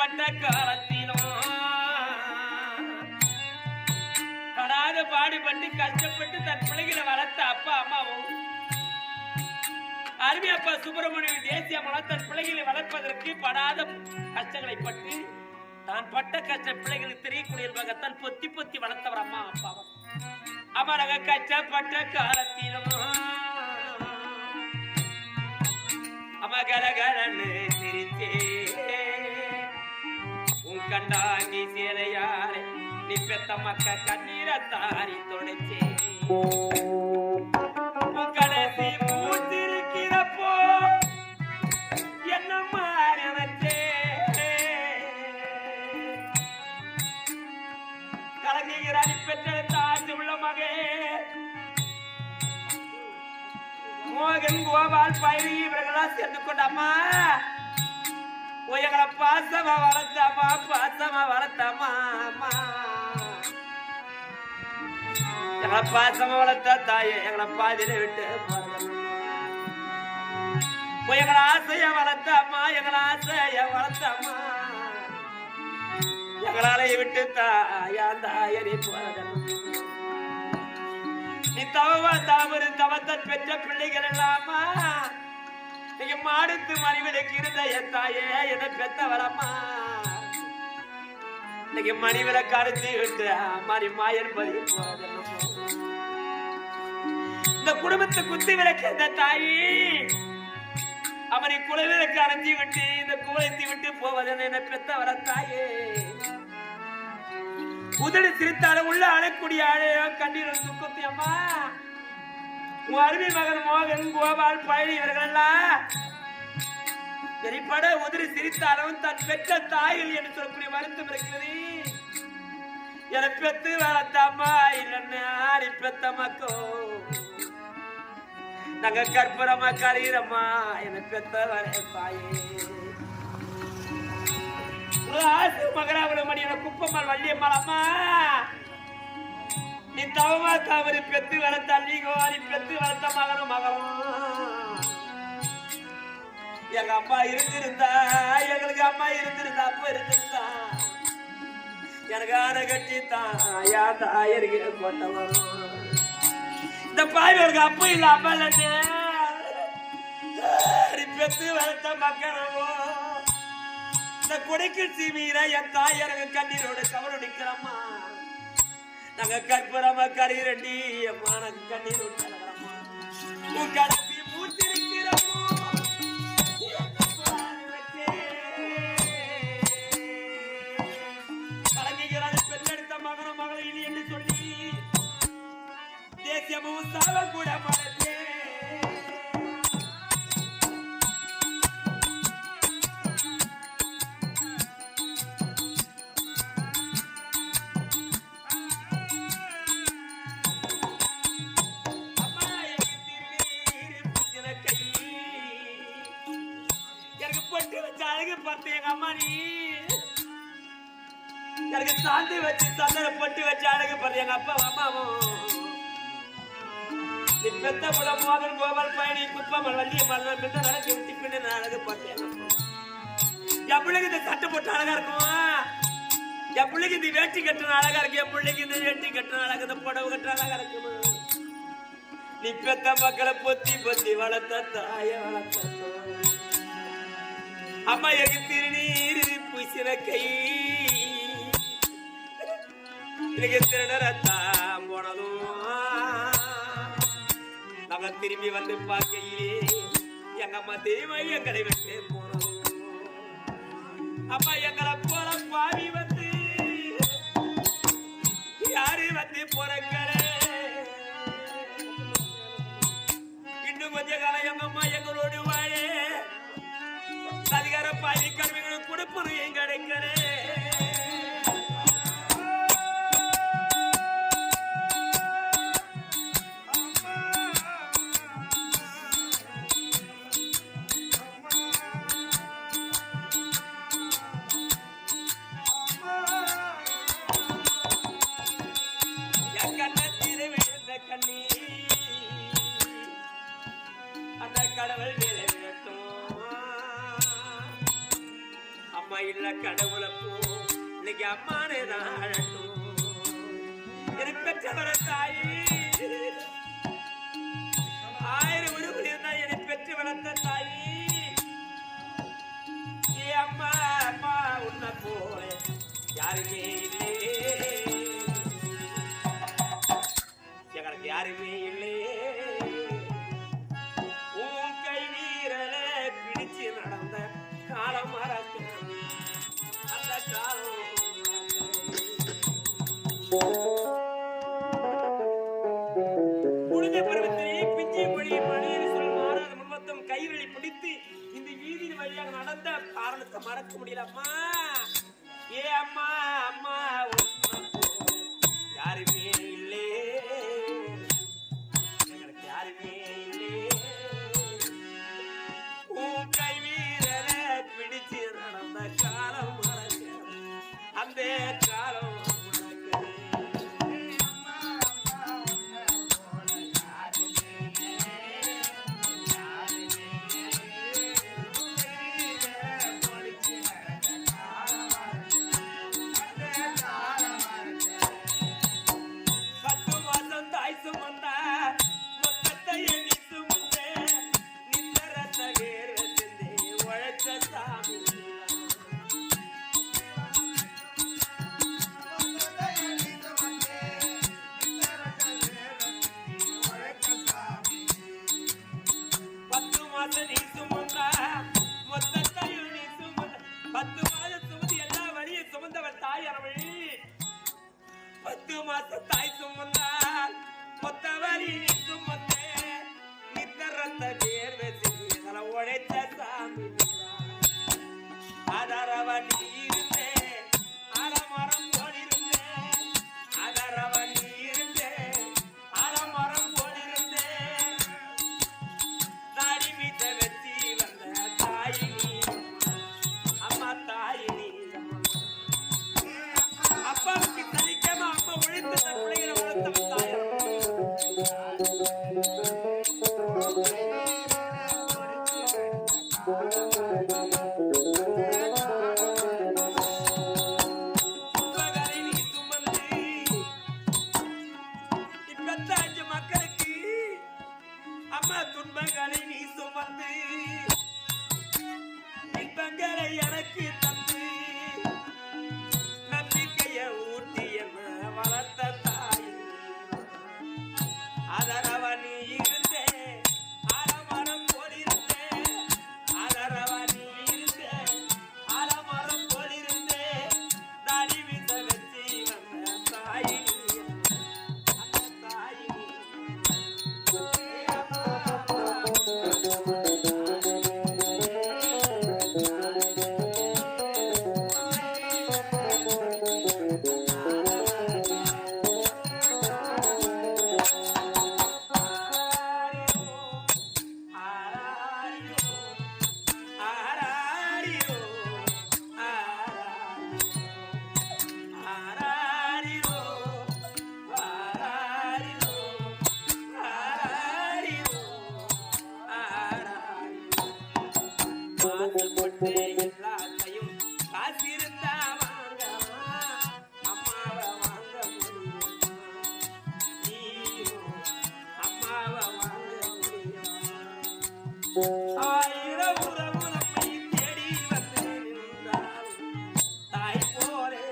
கஷ்டப்பட்ட காலத்திலும் படாத பாடுபட்டு கஷ்டப்பட்டு தன் பிள்ளைகளை வளர்த்த அப்பா அம்மாவும் அருமை அப்பா சுப்பிரமணிய தேசிய அம்மா தன் பிள்ளைகளை வளர்ப்பதற்கு படாத கஷ்டங்களை பட்டு தான் பட்ட கஷ்ட பிள்ளைகளுக்கு தெரியக்கூடிய என்பதற்கான் பொத்தி பொத்தி வளர்த்தவர் அம்மா அப்பாவும். அமரக கஷ்டப்பட்ட காலத்திலும் அமகரகரன்னு சிரித்தே உன் கண்டாங்கி சேலையாரே நீ பெத்த மக்க கண்ணீரை தாரி தொடச்சே உன் கடைசி மூச்சிருக்கிறப்போ என்ன மாறி வச்சே கலங்குகிறாரி பெற்றெடுத்த ஆசை உள்ள மகே மோகன் கோபால் பயிரி இவர்களா சேர்ந்து கொண்டாமா எங்களை பாசமா வளர்த்தாமா பாசமா வளர்த்தாமா எங்களை பாசமா வளர்த்தா தாயே எங்களை பாதியில விட்டு எங்களை ஆசைய வளர்த்தாமா எங்களை ஆசைய வளர்த்தாமா எங்களால விட்டு தாயா தாயறி போறதன் நீ தவவா தாமரு தவத்தன் பெற்ற பிள்ளைகள் எல்லாமா நீங்க மாடுத்து மணிவிலைக்கு இருந்த என் தாயே என பெத்தவரம்மா இன்னைக்கு மணிவிலை கருத்து விட்டு மாறி மாயன் பதி இந்த குடும்பத்தை குத்தி விளக்கு இந்த தாயி அவனை குலவிலக்கு அரைஞ்சி விட்டு இந்த குவளைத்தி விட்டு போவதன் என பெத்தவர தாயே உதடு சிரித்தாலும் உள்ள அழக்கூடிய ஆழையோ கண்ணீர் துக்கத்தி அம்மா உன் அருமை மகன் மோகன் கோபால் பழனி இவர்கள் எல்லாம் வெளிப்பட உதிரி சிரித்தாலும் தன் பெற்ற தாய்கள் என்று சொல்லக்கூடிய வருத்தம் இருக்கிறது. என பெத்து வளர்த்தம்மா இல்லைன்னு ஆடி பெத்த மக்கோ நாங்க கற்பூரமா கரீரம்மா என பெத்த வர தாயே ஆசு மகராபுரம் மணியோட குப்பம்மாள் வள்ளியம்மாள் அம்மா நீ தவமா தவறு பெத்து வளர்த்த நீ பெத்து வளர்த்த மகனும் மகனும் எங்க அம்மா இருந்திருந்தா எங்களுக்கு அம்மா இருந்திருந்தா அப்ப இருந்திருந்தா எனக்கு ஆன கட்டித்தான் யா தாயருக்கு போட்டவன் இந்த பாய்வருக்கு அப்ப இல்ல அம்மா இல்ல பெத்து வளர்த்த மக்களவோ இந்த கொடைக்கு சீமீர என் தாய் எனக்கு கண்ணீரோட கவலை நிக்கிறம்மா நாங்க கற்பூரமா கரீரண்டி அம்மா எனக்கு கண்ணீர் விட்டுறம்மா உன் கடைசி மூச்சிருக்கிறப்போ கலங்குகிறான் பெண்ணெடுத்த மகனும் மகளை இனி என்று சொல்லி தேசியமும் சாவ கூட மறந்தே எனக்கு சாந்தி வச்சு சந்தன பொட்டு வச்சு அழகு பண்ற எங்க அப்பா அம்மாவும் நீ பெத்த புல மோகன் கோபால் பழனி குப்பம்மாள் வள்ளியம்மாள் பெத்த நடக்க விட்டு பின்ன நான் அழகு பண்றேன் என் பிள்ளைக்கு இந்த சட்டை போட்டு அழகா இருக்குமா என் பிள்ளைக்கு இந்த வேட்டி கட்டுன அழகா இருக்கு என் பிள்ளைக்கு இந்த வேட்டி கட்டுன அழகா இந்த புடவை கட்டுற அழகா இருக்குமா நீ பெத்த மக்களை பொத்தி பொத்தி வளர்த்த தாய வளர்த்த அம்மா எனக்கு திருநீர் பூசின கை எனக்கு திருடத்தான் போனதும் நம்ம திரும்பி வந்து பார்க்கையிலே எங்க அம்மா தெரியுமா எங்களை விட்டு போனதும் அம்மா எங்களை போல பாவி வந்து யாரு வந்து போறக்கற இன்னும் கொஞ்ச காலம் எங்க அம்மா எங்களோடு வாழே அதிகார பாதி கல்விகளும் கொடுப்பது எங்க கிடைக்கிறேன் இல்ல கடவுளை போ இன்னைக்கு அம்மானே தான் அழட்டும். எனக்கு பெற்றவர தாயி 1000 உருவம் இருந்தா என்னை பெற்று வளர்த்த தாயி. ஏ அம்மா அம்மா உன்னை போல யாருமே இல்லை, எங்களுக்கு யாருமே இல்லை. உன் கை வீரல பிடிச்சு நடந்த காலம் மறக்க அந்த காலம் முடிஞ்ச பருவத்திலேயே பிஞ்சை மொழி மனிதர் சொல் மாறாத முன்மத்தம் கைவழி பிடித்து இந்த வீதியின் வழியாக நடந்த காரணத்தை மறக்க முடியலம்மா. ஏ அம்மா அம்மா யாருமே இல்லை, எங்களுக்கு யாருமே இல்லை. உன் கை வீரர பிடிச்சு நடந்த காலம் மறக்க அந்த காலம் தாய் சுமந்தால் மொத்த வரி சுமந்தே நித்தரத்த தேர்வு செய்ய உழைத்த சாமி ஆதாரவன் இருந்தே ஆலமரம் போலிருந்தே ஆதாரவன் இருந்தே ஆலமரம் போலிருந்தே தாடி மீட்ட வச்சு வந்த தாயினி அம்மா தாயினி அப்பாவுக்கு சலிக்காம அப்பா உழைத்து தன் பிள்ளைகளை வளர்த்தவன் தாயார். துன்பங்களை நீ சுமந்து இப்பத்த 5 மக்களுக்கு அம்மா துன்பங்களை நீ சுமந்து இன்பங்களை எனக்கு தந்து நம்பிக்கைய ஊட்டி என்ன வளர்த்த தாய் அதரவ நீ இருந்தே ஆலமரம் போலிருந்தே அதரவ நீ இருந்தே ஆலமரம் போலிருந்தே தாடி வீச வச்சு வந்த தாய் அந்த தாய் எல்லாத்தையும் காசிருந்தா வாங்க அம்மாவை வாங்க முடியும், நீயும் அம்மாவை வாங்க முடியும். 1000 உறவு நம்மை தேடி வந்து நின்றால் தாய் போலே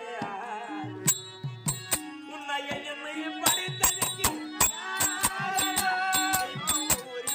உன்னைய என்னையும் படித்ததுக்கு ஒரு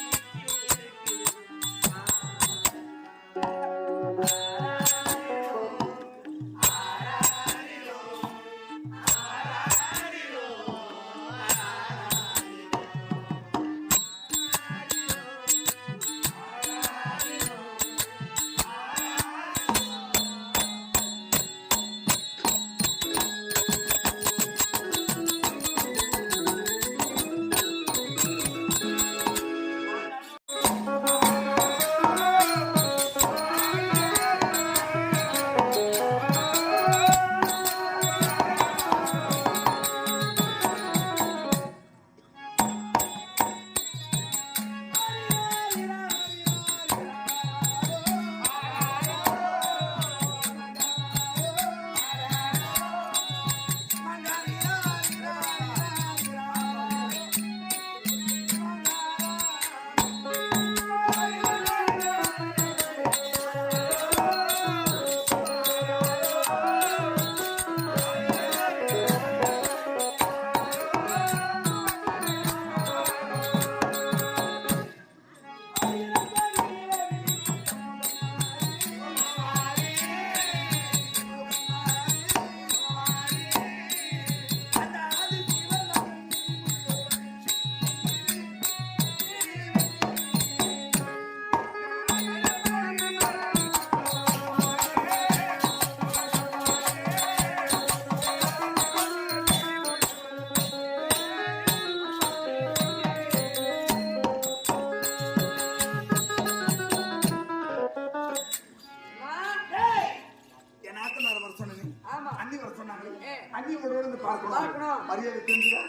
அண்ணி உடனே பார்க்கணும். மரியாதை தெரிஞ்சுதா?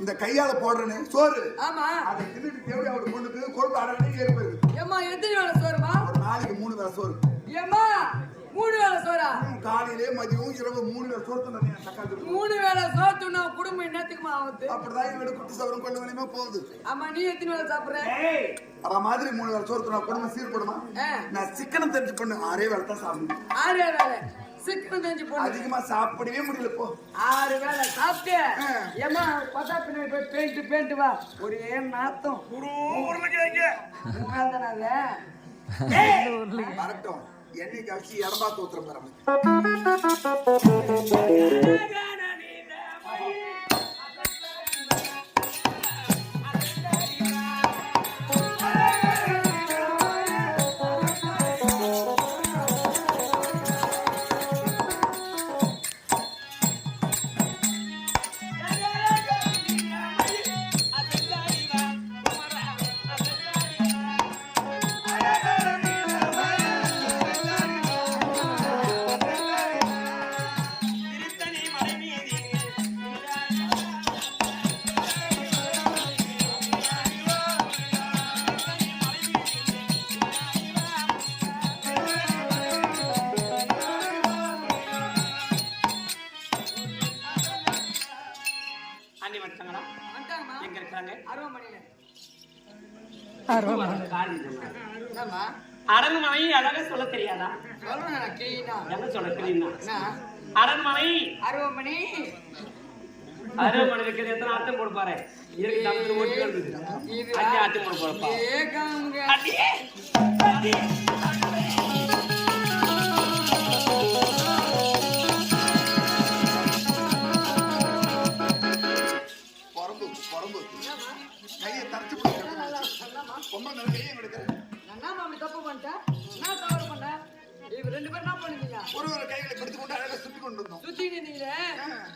இந்த கையால போடுறேன்னு சோறு அதை தின்னுட்டு தேவை அவரு பொண்ணுக்கு கொழுப்பு அடனே ஏறி போயிருக்கு. ஏமா எத்தனை வேலை சோறுமா? ஒரு நாளைக்கு 3 வேளை சோறு. ஏமா 3 வேளை சோறா? காலையிலே மதியம் இரவு 3 வேளை சோறு தண்ணி தக்காளி 3 வேளை சோத்துனா குடும்பம் என்னத்துக்குமா ஆகுது? அப்படிதான் இவங்க குட்டி சவரம் கொண்டு வலிமா போகுது. ஆமா நீ எத்தனை வேளை சாப்பிடுற? அத மாதிரி 3 வேளை சோறு தண்ணா குடும்பம் சீர்படுமா? நான் சிக்கனம் தெரிஞ்சு பண்ணு 6 வேளை தான் சாப்பிடுவேன். 6 வேளை சிக்கனம் தெரிஞ்சு போடு. அதிகமா சாப்பிடவே முடியல போ. 6 வேளை சாப்பிட்டு ஏமா பத்தா பின்னாடி போய் பெயிண்ட் வா. ஒரே நாத்தம் உருளைக்கிழங்க மூணாவதானே வரட்டும். எண்ணெய் காய்ச்சி இடம்பா தோத்துற பாரு. அரண்மனை அழகா சொல்ல தெரியாதா? என்ன சொல்ல தெரியுமா? அரண்மனை அருவமணி அரண்மனை இருக்கிறது எத்தனை அர்த்தம் போடுப்பாரு? இருக்கு தமிழ் ஓட்டி வருது. அஞ்சு அர்த்தம் போடுப்பாரு. கையை தரச்சு ரொம்ப நல்ல கையை எடுக்கிறேன். தப்பு பண்ணிட்டேன். என்ன தவறு பண்ண? இவ 2 பேரும் என்ன பண்ணுவீங்க? ஒரு கைகளை பிடித்து கொண்டு அழகா சுத்தி கொண்டு வந்தோம். சுத்தி இருந்தீங்களே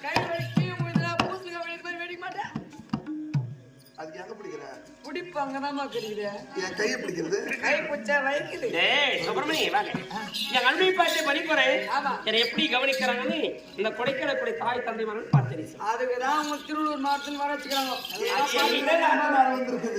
கை வலிக்கு முடியல பூசுல வேடிக்கை மாதிரி வேடிக்க மாட்டேன். அதுக்கு எங்க பிடிக்கிற? பிடிப்பு அங்கதான் இருக்குது. என் கையை பிடிக்கிறது கை புச்சா வலிக்குது. ஏய் சுப்பிரமணி வாங்க. என் அன்பை பார்த்து படிப்பறேன். என்னை எப்படி கவனிக்கிறாங்கன்னு இந்த கொடைக்கானல் தாய் தந்தை மகன் பார்த்தேன். அதுக்குதான் அவங்க திருவள்ளூர் மாவட்டத்தில் வர வச்சுக்கிறாங்க. வந்திருக்குது.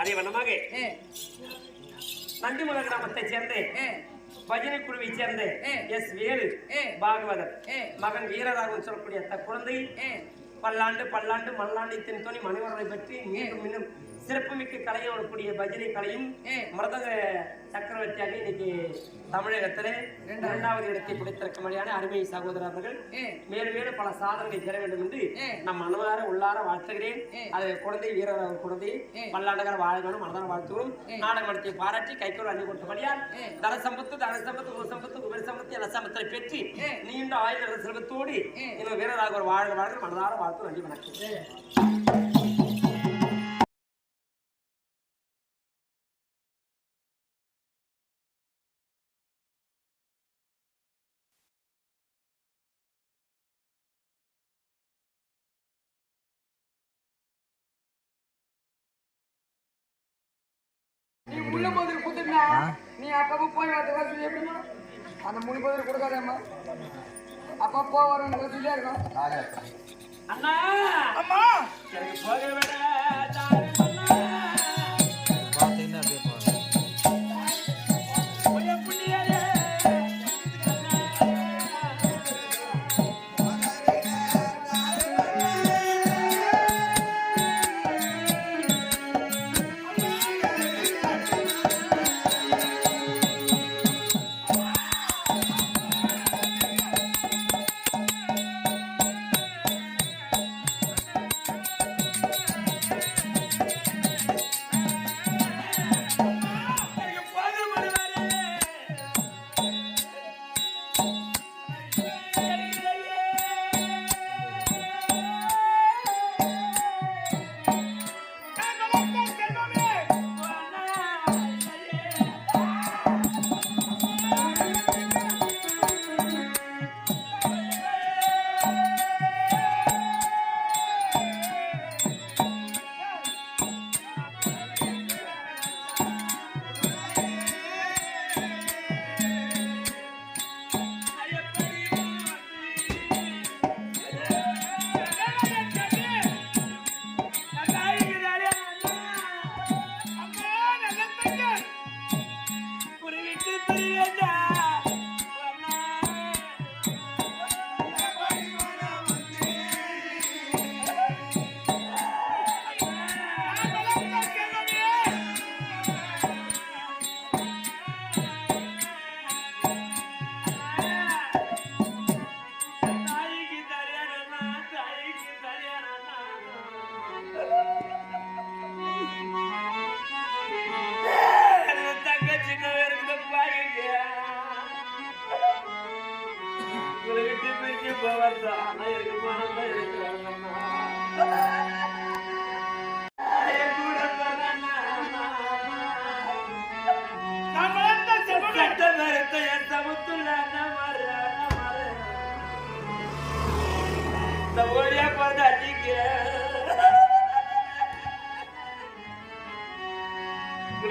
அதே வண்ணமாக நந்திமல கிராமத்தை சேர்ந்த பஜனை குழுவை சேர்ந்த எஸ் வேலு பாகவதர் மகன் வீரராகவன் சொல்லக்கூடிய குழந்தை பல்லாண்டு பல்லாண்டு மல்லாண்டு இத்தனை தோணி மணிவரனை பற்றி மீண்டும் மீண்டும் சிறப்புமிக்க கலையை வரக்கூடிய பஜனை கலையும் மருதக சக்கரவர்த்தியாக இன்னைக்கு தமிழகத்துல 2வது இடத்தை பிடித்திருக்கும்படியான அருமை சகோதரர் அவர்கள் மேலும் மேலும் பல சாதனைகளை பெற வேண்டும் என்று நம் மனதார உள்ளார வாழ்த்துகிறேன். அது குழந்தை வீரர் குழந்தை பல்லாண்டுகார வாழ வேணும் மனதார வாழ்த்துகிறோம். நாடக நடத்திய பாராட்டி கைக்கோள் அள்ளி கொடுத்தபடியால் தனசம்பத்து உபரி சம்பத்து என சம்பத்தை பெற்று நீண்ட ஆயுத செல்வத்தோடு இன்னும் வீரராக ஒரு வாழ்க வாழ்க மனதார வாழ்த்து நன்றி வணக்கம். நீ முள்ள மாதிரி குத்துனா நீ அப்பப்போ போய் வரது எப்படிமா அந்த முள்ளு மாதிரி கொடுக்காதேம்மா அப்பப்போ வரும் சொல்லிட்டே இருக்கும். அண்ணா அம்மா எனக்கு போக விட தாரு அண்ணா. உய புண்ணியரே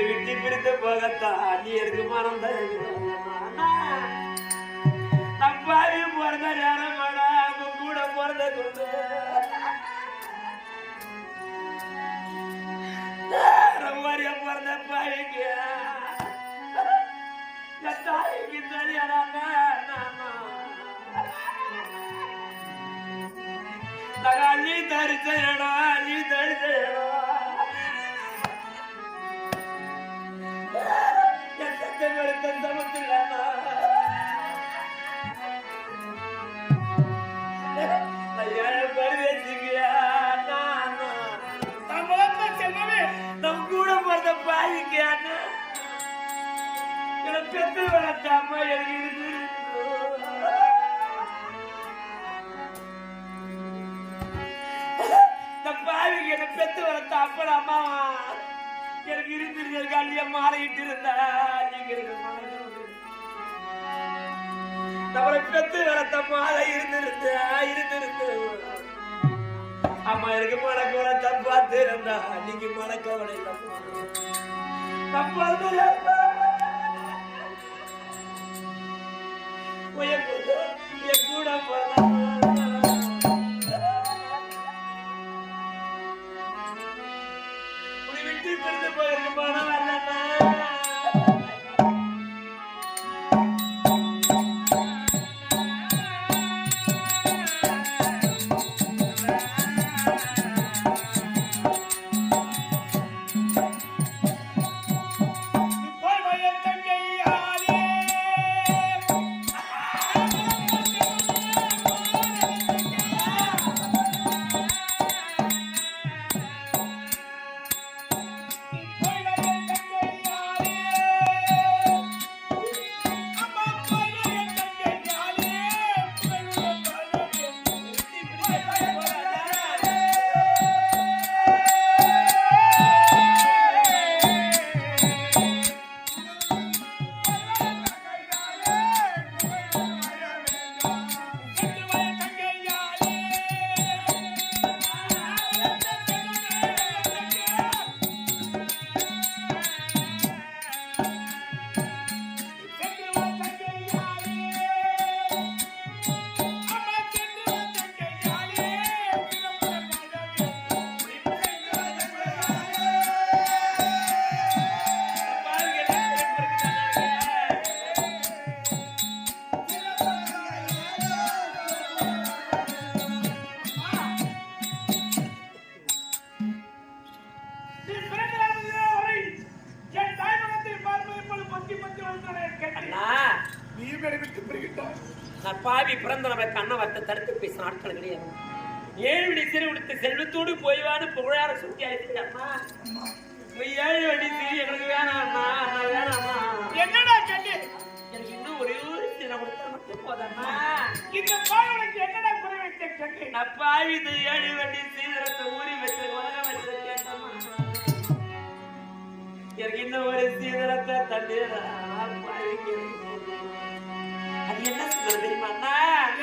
விட்டு பிரித்து போகத்தான் நீ இருக்கு மனம் தப்பாவி பிறந்த நேரமாடா கூட பிறந்த கொண்டு ரொம்பறியா பிறந்த பாவிக்கு தாய்க்கு தெரியாதாங்க நீ தரிச்ச இடம் நீ தரிச்ச இடம் நம் கூட பிறந்த பாய்க்கு பெற்று வளர்த்த அம்மா எனக்கு இருக்கு பாவிக்கு என்ன பெத்து வளர்த்த அப்பட அம்மா எனக்கு இருந்திருக்க அல்லிய மாறிட்டு இருந்தா நீங்க நம்மளை பெத்து வளர்த்த மாலை இருந்திருந்து அம்மா எனக்கு மனக்கோட தப்பாத்து இருந்தா நீங்க மனக்கவலை தப்பா கூட விட்டு பிறந்து போயிருக்கு பணம் வரலன்னா என்னை விட்டு பிரிகிட்டார். நான் பாவி பிறந்த நம்ம கண்ண வட்ட தடுத்து பேச நாட்கள் கிடையாது. 7 வழி சிறு உடுத்த செல்வத்தோடு போய்வான்னு புகழார சுட்டி அழைச்சிட்டம்மா. 7 வழி சிறு எனக்கு வேணாம்மா, வேணாமா. என்னடா கண்ணு? எனக்கு இன்னும் ஒரே ஒரு சிறு கொடுத்தா மட்டும் போதாம்மா. இந்த பாவனுக்கு என்னடா குறை வைத்த கண்ணு? நான் பாவி இந்த 7 வழி சீதரத்தை ஊறி வச்சு உலகம் வச்சு கேட்டம்மா. எனக்கு இன்னும் ஒரு சீதரத்தை தண்ணீரா பாவிக்கு. அது என்ன சொல்றது தெரியுமா அண்ணா?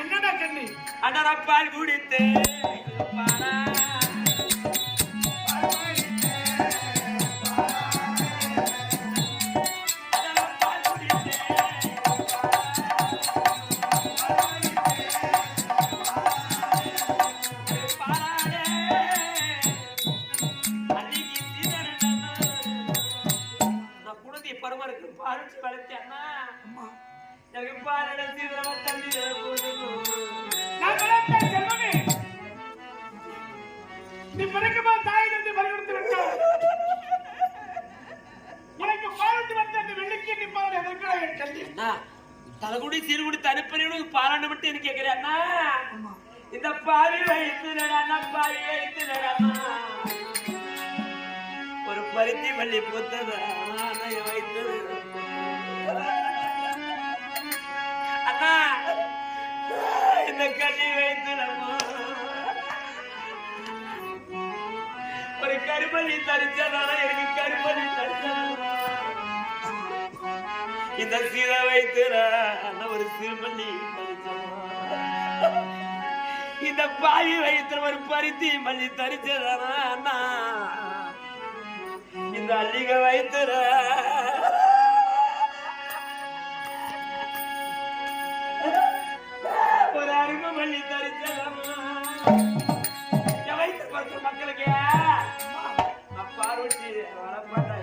என்னடா கண்ணு? அண்ணா நான் பால் குடித்தேன் பாலா. பரமருக்கு பாலிச்சு வளர்த்தேன்னா எனக்கு பாலட சீக்கிரமா தண்ணி செல்வமே, நீ பிறக்குமா தாய் தந்தை பறிகொடுத்து விட்டார். எனக்கு பாலத்து வந்த அந்த வெள்ளிக்கு நீ பால் எதற்கா என் கல்வி? தலைகுடி சீர்குடி தனிப்பறியோடு பாலாண்டு மட்டும் எனக்கு கேட்கிறேன்னா இந்த பாவி வைத்து நடனா பாவி வைத்து நடனா ஒரு பருத்தி பள்ளி புத்தத வைத்து அண்ணா இந்த கண்ணி வைத்து ஒரு கருமல்லி தரிச்சதானா எனக்கு கருமல்லி தரிச்சதானா இந்த சீத வைத்து ஒரு சிறுமல்லி இந்த பாவி வைத்து ஒரு பருத்தி மல்லி தரிச்சதானா அண்ணா இந்த அள்ளிக வைத்துற ஒரு அருமை மல்லி தரிச்சதானா வைத்து பார்த்த மக்களுக்கு பார்வட்டி வரப்பாட்ட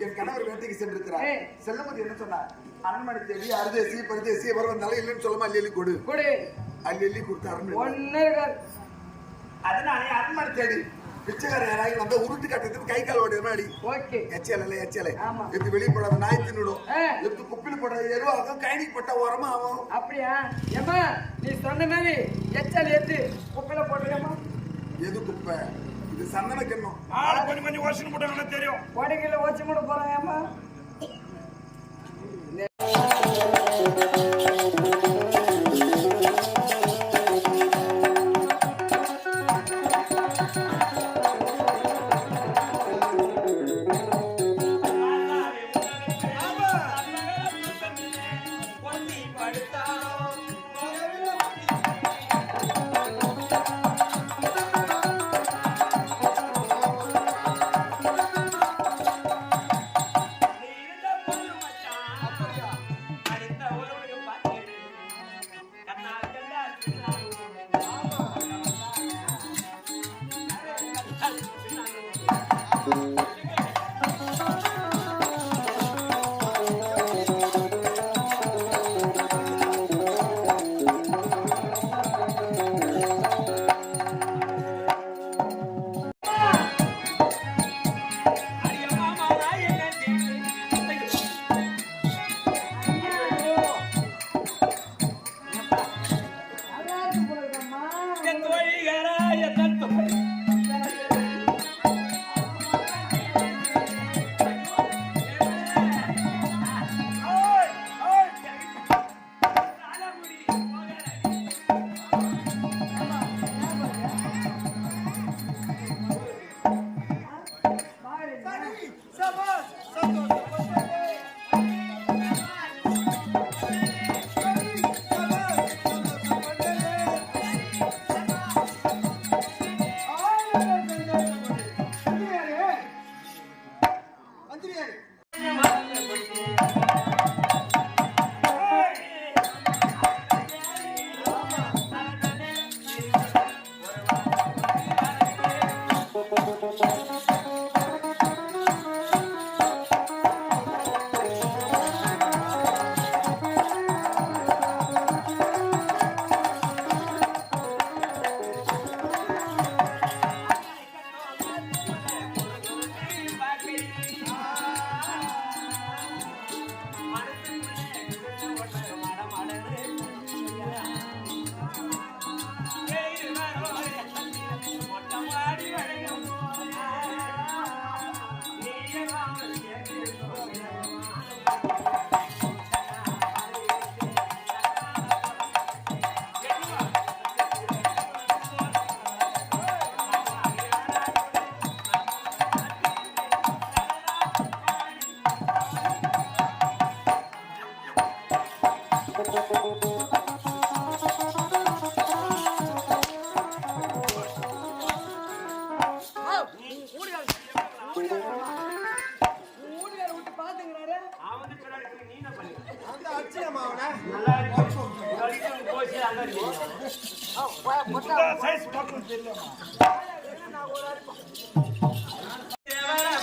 என் கணவர் வேட்டைக்கு சென்றிருக்கிறார். செல்லும்போது என்ன சொன்னார்? அரண்மனை தேடி அருதேசி பரிதேசி எவர் வந்தாலும் இல்லைன்னு சொல்லாம அள்ளி கொடு. அள்ளி அள்ளி கொடுத்து அரண்மனை ஒண்ணே இருக்காது. அதனால அரண்மனை தேடி பிச்சைக்கார யாராவது வந்தா உருட்டு கட்டத்துக்கு கை கால் ஓடுற மாதிரி ஓகே எச்சலை ஆமா. எடுத்து வெளியே போடாத நாய் தின்னுடும் ஆ. எடுத்து குப்பில போடாத எருவாகும் கைனிக்கு போட்டா உரமா ஆகும் அப்படியா ஏமா நீ சொன்ன மாதிரி எச்சல் ஏத்து குப்பையில போட்டுக்கமா எது குப்பை இது சந்தன கிண்ணம் ஆளை கொஞ்சம் கொஞ்சம் வாசனை போட்டாங்கன்னா தெரியும். கொடைகளை வச்சு கூட போறான் ஏமா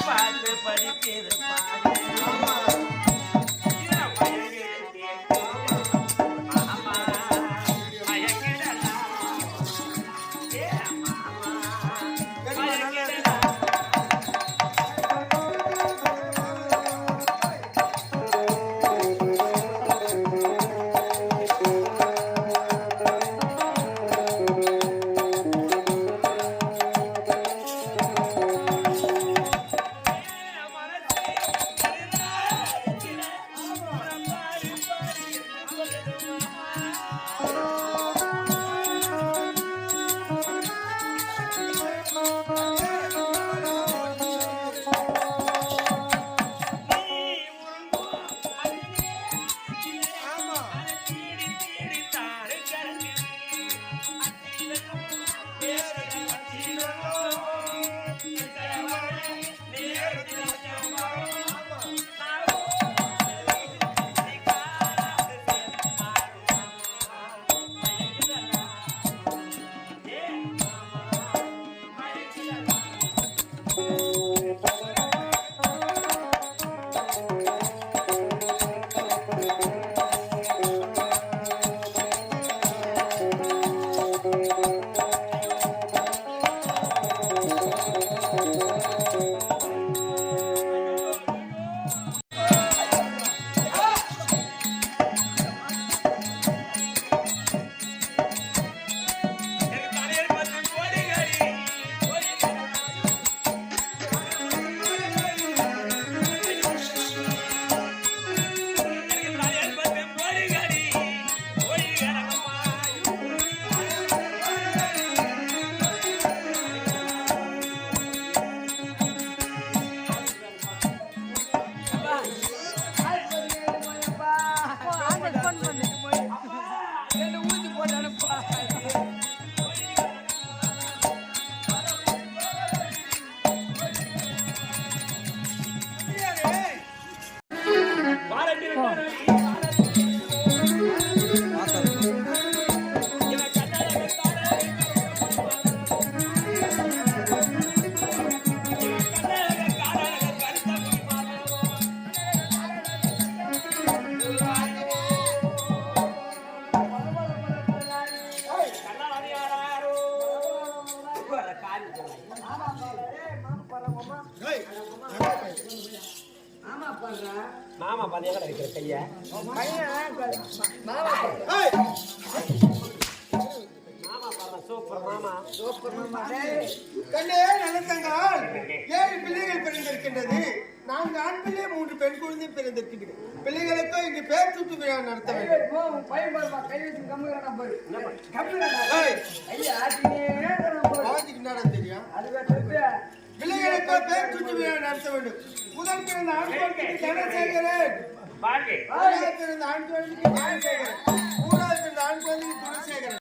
பார்த்து படிக்கிறது மாமா பாதியா இருக்கிற கைய மாமா பாரு சூப்பர் மாமா கண்ணே நினைத்தங்கால் 7 பிள்ளைகள் பிறந்திருக்கின்றது. 4 ஆண் பிள்ளை 3 பெண் குழந்தை பிறந்திருக்கின்றது. பிள்ளைகளுக்கும் இங்கு பேர் சூட்டு விழா நடத்த வேண்டும். தெரியும் பிள்ளைகளுக்கும் பேர் சூட்டு விழா நடத்த வேண்டும். முதல் பிறந்த ஆண் குழந்தைக்கு தனசேகரன், பிறந்த ஆண் குழந்தைக்கு ஞானசேகரன், 3வது பிறந்த ஆண் குழந்தைக்கு குணசேகரன்.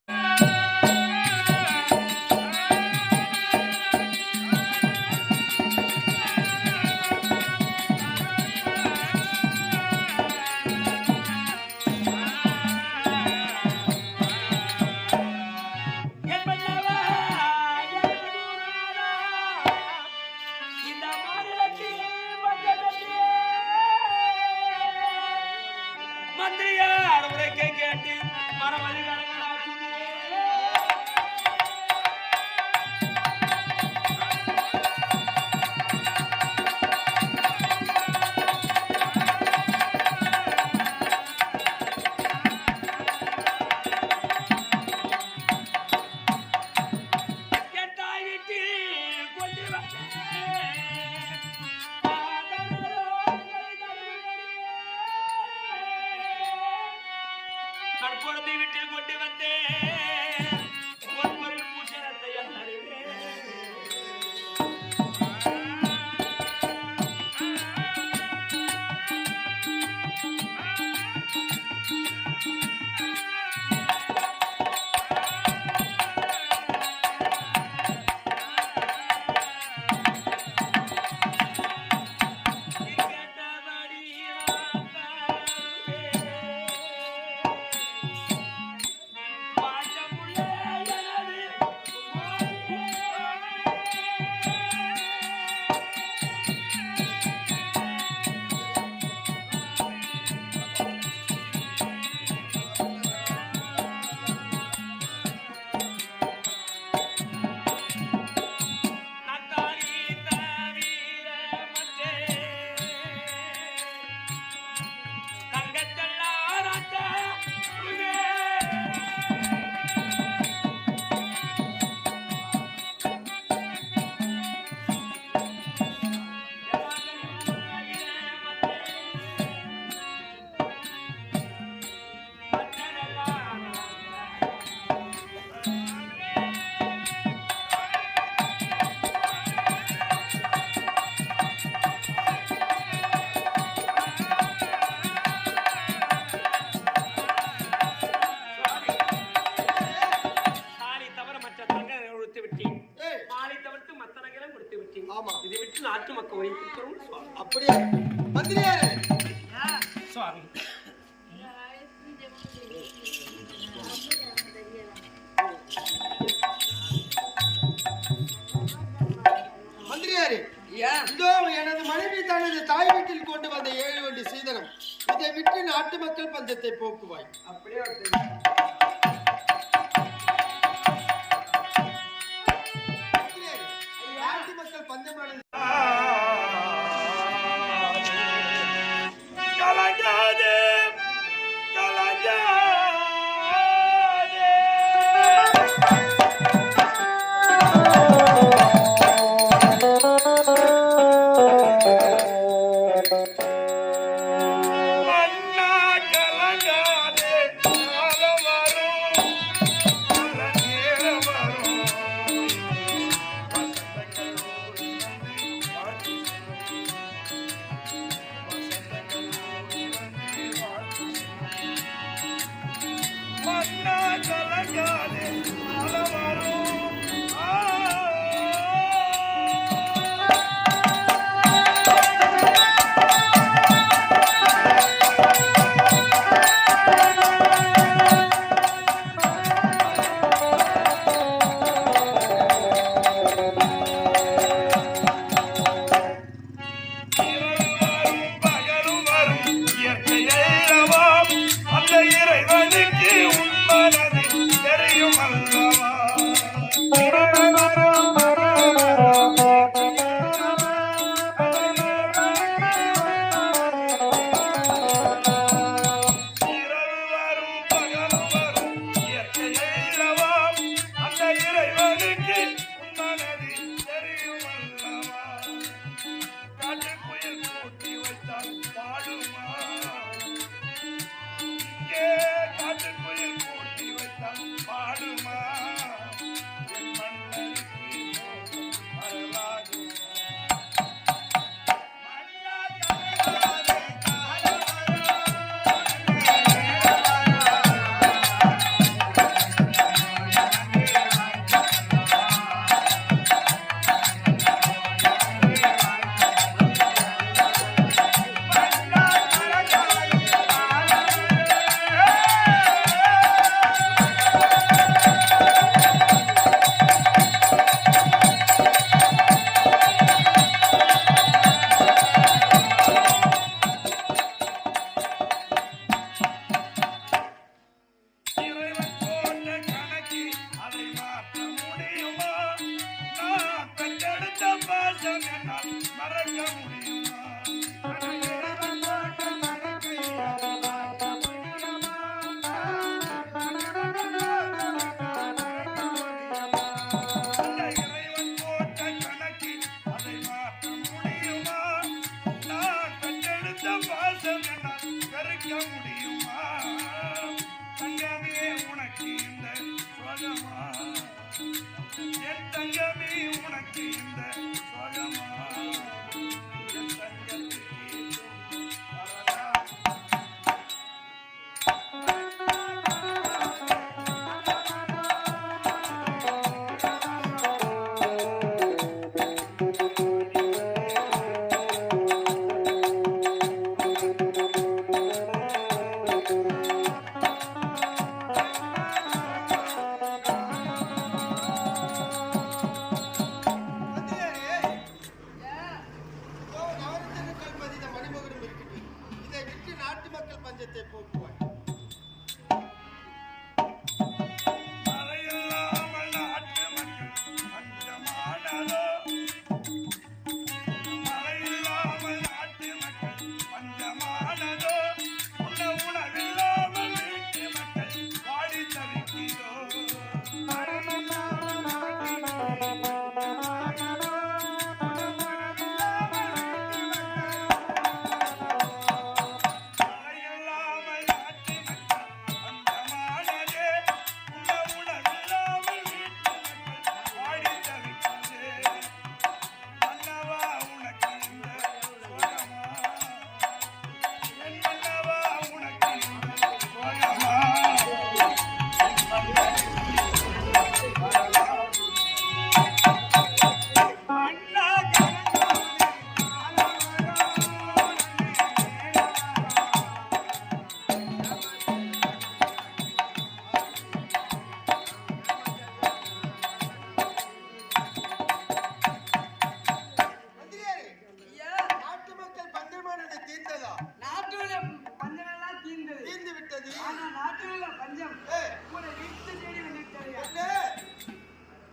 மந்திரியார் உரைக்கை கேட்டு மரமணி குழந்தை வீட்டில் கொண்டு வந்தேன் ஒன்பது பூஷணத்தை இதை விட்டு நாட்டு மக்கள் வைத்திருக்கிறோம் அப்படியே மந்திரியாரே சுவாமி மந்திரியாரே இதோ எனது மனைவி தனது தாய் வீட்டில் கொண்டு வந்த 7 வண்டி சீதனம். இதை விட்டு நாட்டு மக்கள் பஞ்சத்தை போக்குவாய். அப்படியே நாட்டு மக்கள் பஞ்சமானது கலங்காதே பஞ்சத்தை போக்குவாய்.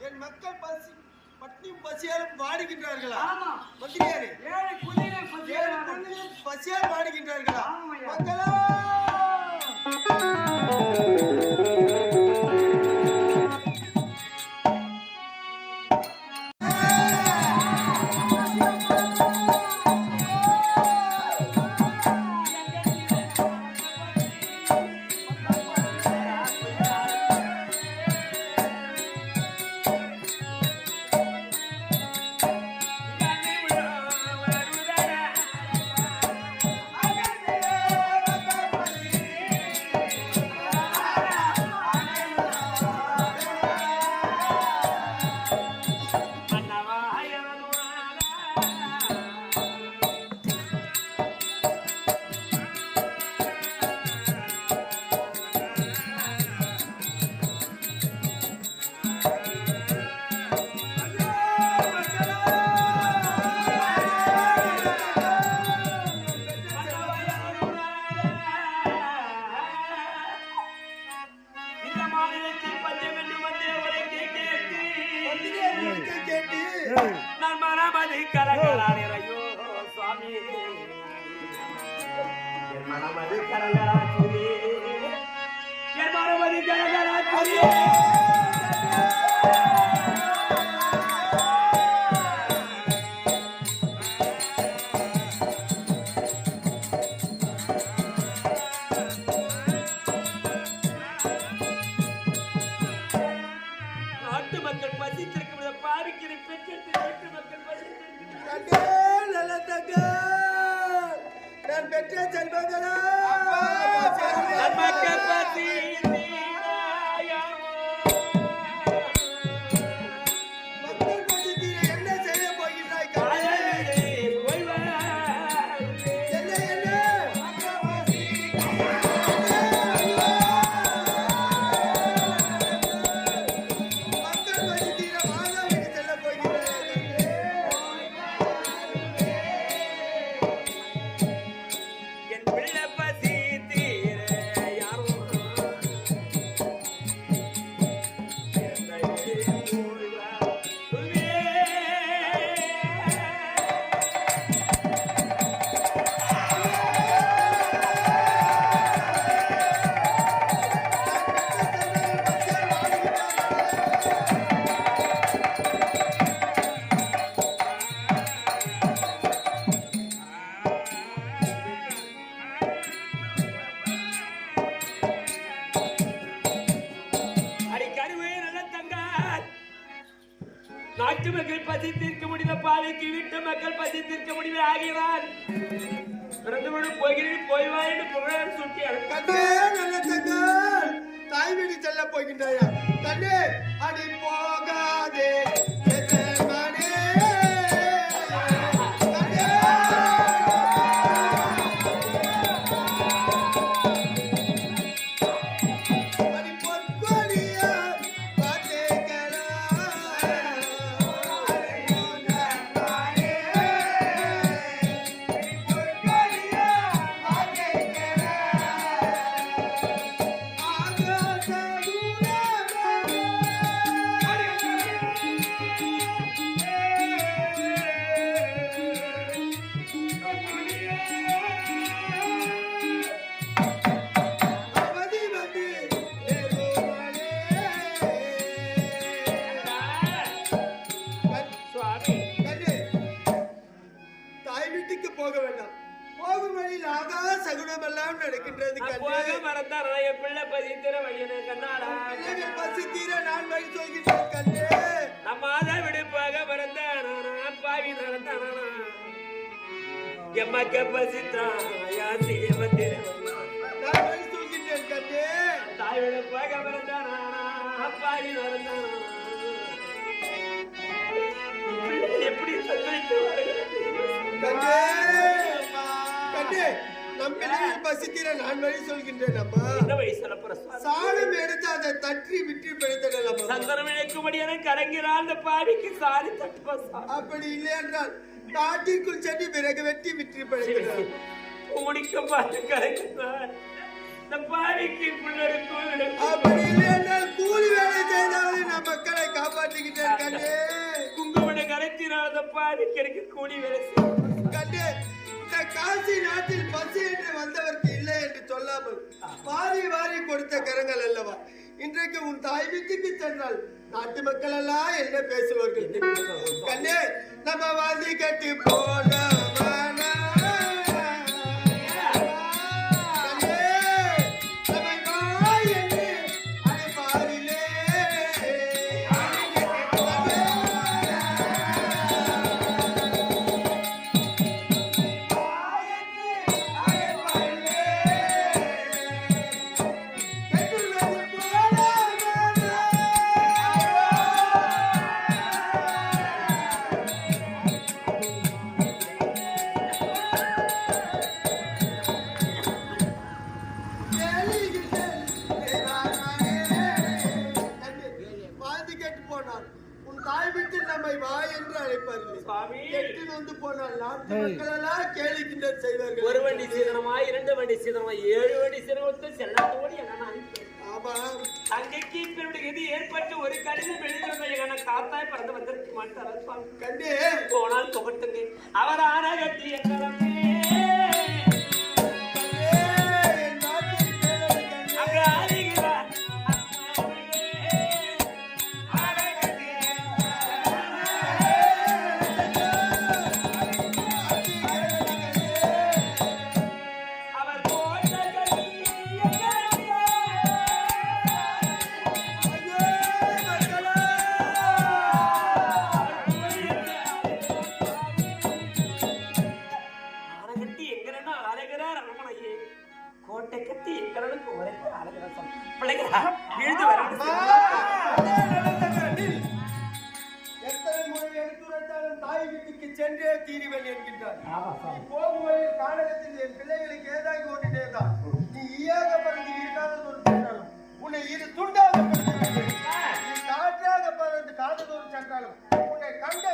என் மக்கள் பட்டினியும் பசியாலும் வாடுகின்றார்களா? மந்திரியாரே, பசியால் வாடுகின்றார்களா? மக்களா நான் மனமதி கலகலாடிறையோ சுவாமி, என் மனமதி கலகலாச்சுரி, என் மனமதி கலகலாச்சுரி. நாட்டு மக்கள் பசித்திருக்கிறத பாவிக்கிற பெற்று நாட்டு மக்கள் பசித்திருக்கிறார்கள். நான் பெற்ற செல்வங்களா மக்கள் பசி மக்கள் பசித்தீர என்ன செய்ய போகிறாய்? என்ன என்ன மக்கள் பசித்தீர மாதாவுக்கு செல்ல போகிறாய். என் பிள்ளை பசி தீர யாரோ நாட்டு மக்கள் பசி தீர்க்க முடிந்த பாதைக்கு வீட்டு மக்கள் பசி தீர்க்க முடிவு ஆகிறார். பிறந்தவனு போகிறேன் போய்வா என்று புகழ் சுட்டி கண்ணே நல்ல தங்கள் தாய் வீடு செல்ல போகின்றாயா கண்ணே அடி போகாதே எஜமானே. கண்ணே அடி பொற்கொடியா பாத்தேங்களா தாய் வீட்டுக்கு போக வேண்டாம். போகும் வழியில் சகுனம் எல்லாம் நடக்கின்றது. மறந்தாரா என் பிள்ளை பசித்திர வழியனே கண்ணாடா பசி தீர நான் வழி சொல்கிறேன் கண்ணே. நம்ம மாதா விடுப்பாக மறந்தானா பாவி நடந்தானா எம்மக்க பசித்தான் யாசி எமத்திர நான் வழி சொல்கிறேன் கண்ணே. தாய் விடுப்பாக மறந்தானா பாவி நடந்தானா எப்படி சந்தித்து கண்ணே கண்ணே நம் பிள்ளைகள் பசி தீர நான் வழி சொல்கின்றேன் அம்மா. என்ன வழி சொல்ல போற சாணம் எடுத்து அதை தற்றி விட்டு பிழைத்தடலாம். சந்தனம் இழைக்கும்படியான கரங்கிறான் அந்த பாவிக்கு சாரி தட்டுவா அப்படி இல்லை என்றால் காட்டிற்குள் சென்று பிறகு வெட்டி விட்டு பிழைத்தடலாம். முடிக்க பார்த்து கரைக்கிறார் இந்த பாவிக்கு பிள்ளைக்கும் அப்படி இல்லை என்றால் கூலி வேலை செய்தாவது நம் மக்களை காப்பாற்றுகின்றேன் கண்ணே. குங்குமட கரைத்தினால் அந்த பாவிக்கு எனக்கு கூலி வேலை செய்யும் கண்ணே இந்த காசி நாட்டில் பசி என்று வந்தவர்க்கு இல்லை என்று சொல்லாமல் வாரி வாரி கொடுத்த கரங்கள் அல்லவா இன்றைக்கு உன் தாய் வீட்டுக்கு சென்றால் நாட்டு மக்கள் எல்லாம் என்ன பேசுவார்கள் கண்ணே. நம்ம வாதி கட்டி போன ஒரு வண்டி சீதனமா 2 வண்டி சீதனமா 7 வண்டி சீதனத்தை செல்லத்தோடு என்ன தங்கைக்கு இது ஏற்பட்டு ஒரு கடிதம் எழுதுறது எங்க காத்தாய் பறந்து வந்திருக்க மாட்டாரா கண்டே போனால் புகட்டுங்க அவர் ஆனா கட்டி எங்களமே அங்க ஆடுகிறார் கோட்டை கட்டி எங்களுக்கு உரைத்து அழகாசம் பிள்ளைகளா எழுந்து வர எத்தனை முறை எடுத்துரைத்தாலும் தாய் வீட்டுக்கு சென்றே தீருவன் என்கின்றார். போகும் வழியில் காணகத்தில் என் பிள்ளைகளுக்கு ஏதாகி ஒன்று நேர்ந்தால் நீ ஈயாக பறந்து இருக்காதது ஒரு சென்றாலும் உன்னை இரு துண்டாக பறந்து நீ காற்றாக பறந்து காததோடு சென்றாலும் உன்னை கண்ட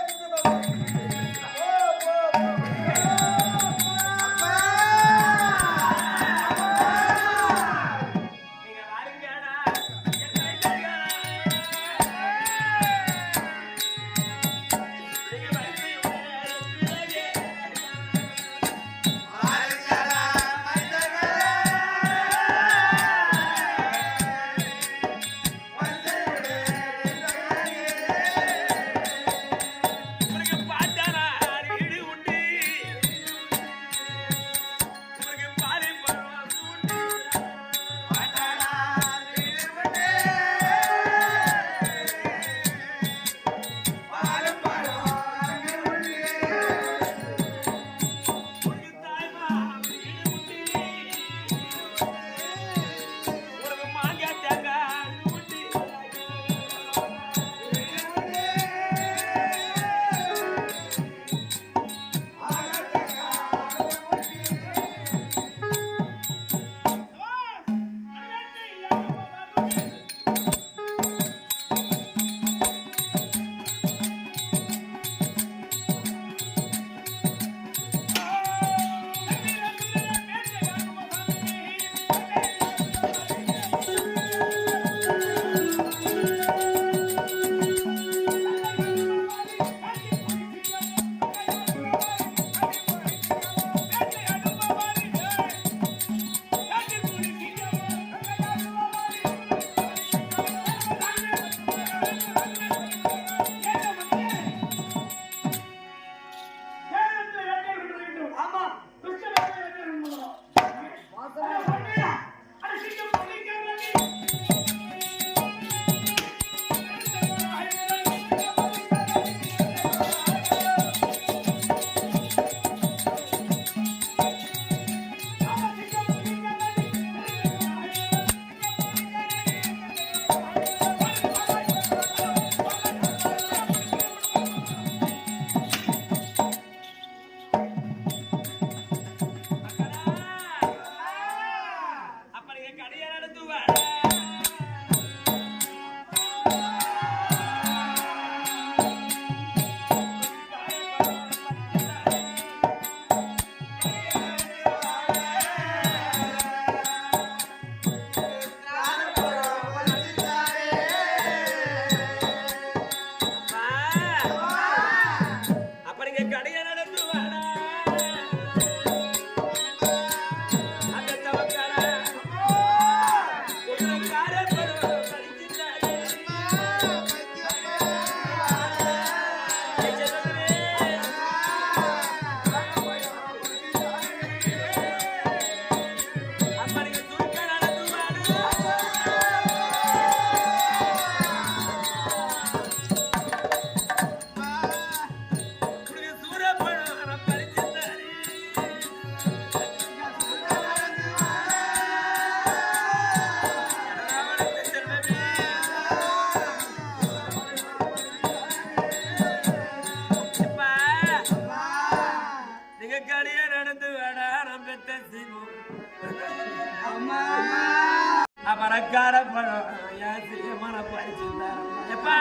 வாழைப்பழம் என் சீமான பறிச்சிருந்தார் எப்பா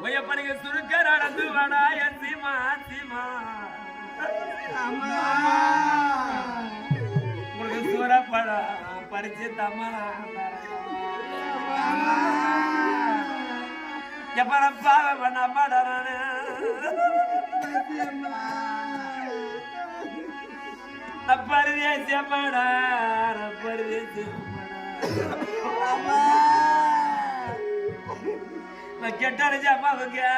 ஒய்யப்பனுக்கு சுருக்க நடந்து வாடா என் சீமா சீமா உங்களுக்கு சூறப்பழம் பறிச்சு தம்மா எப்ப நான் பாவ பண்ண மாட்டானு பரிதேசியமாடா நான் கெட்டடிச்ச அம்மாவுக்கு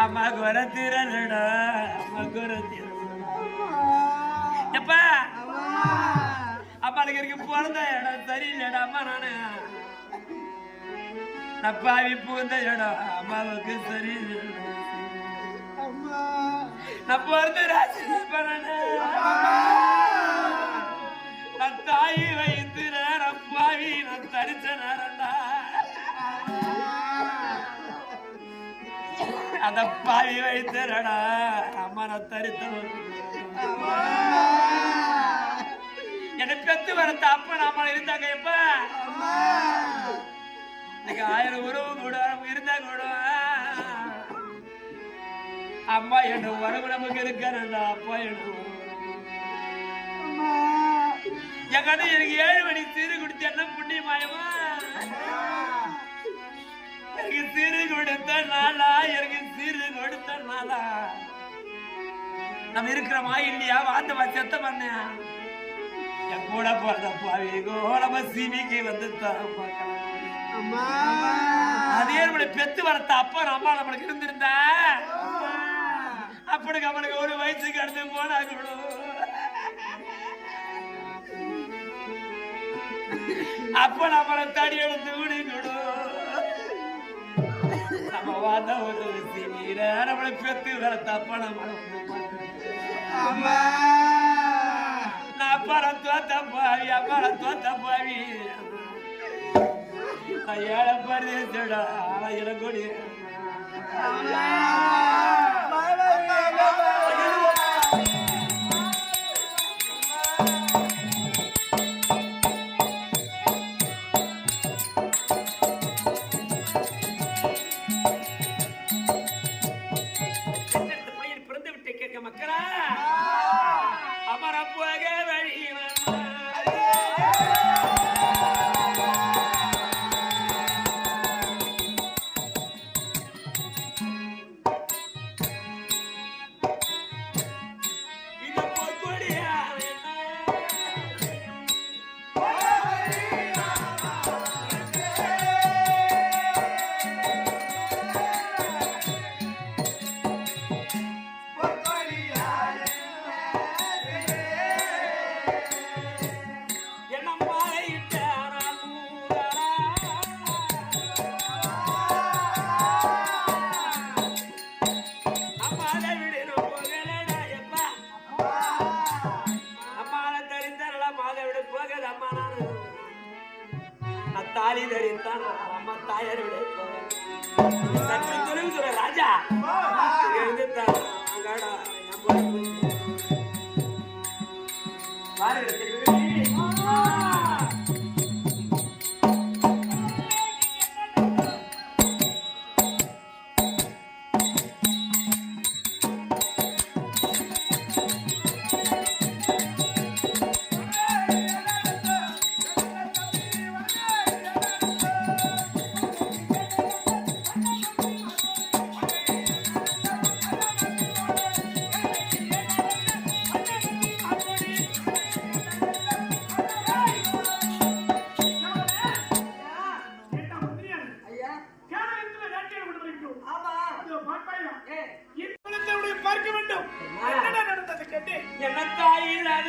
அம்மாவுக்கு வர தீரலடா அம்மாவுக்கு வர எப்பா அம்மாளுக்கு இருக்கு பிறந்த இடம் சரியில்லடா அம்மா நான் பாவி பூந்த இடம் அம்மாவுக்கு சரியில்லை நான் பிறந்த ராசி நான் தாயி வைத்து நேரம் பாவி நான் தரிச்ச நேரம்டா அந்த பாவி வைத்தரடா அம்மா நான் தரித்தவன் என்னை பெத்து வரத்த அப்ப நாம இருந்தாங்க எப்ப இன்னைக்கு 1000 உறவு கூட இருந்தா கூட அம்மா என்ன உறவு நமக்கு இருக்கிறா அப்பா என்ன என் கதை எனக்கு 7 மணி சீரு கொடுத்து என்ன புண்ணியமாயமா எனக்கு சீரு கொடுத்த நாளா எனக்கு சீரு கொடுத்த நாளா நம்ம இருக்கிறோமா இல்லையா வாந்தமா செத்த பண்ண என் கூட போறத பாவி கோலமா சிவிக்கு வந்து அதே நம்மளை பெத்து வளர்த்த அப்பா அம்மா நம்மளுக்கு இருந்திருந்தா அப்படி அவனுக்கு ஒரு வயசுக்கு அடுத்து போனா கூட அப்ப நம்மளை தடி எடுத்து விடி கொடு நம்ம வாத ஒரு நீர நம்மளை பெத்து வளர்த்த அப்பா நம்மளை நான் அப்பாரம் தோத்த பாவி அப்பாரம் தோத்த பாவி ஏழை பரிதேசடா இளங்கொடி பிறந்து விட்டு கேட்க மக்களா அமர போக வழி தாலி தரித்தான் அம்மா தாயார் விட சற்று தொழில் ராஜா எழுந்துட்டான் அங்காடா பார்க்க வேண்டும் என்ன நடந்தது கேட்டு என்ன தாயிலாத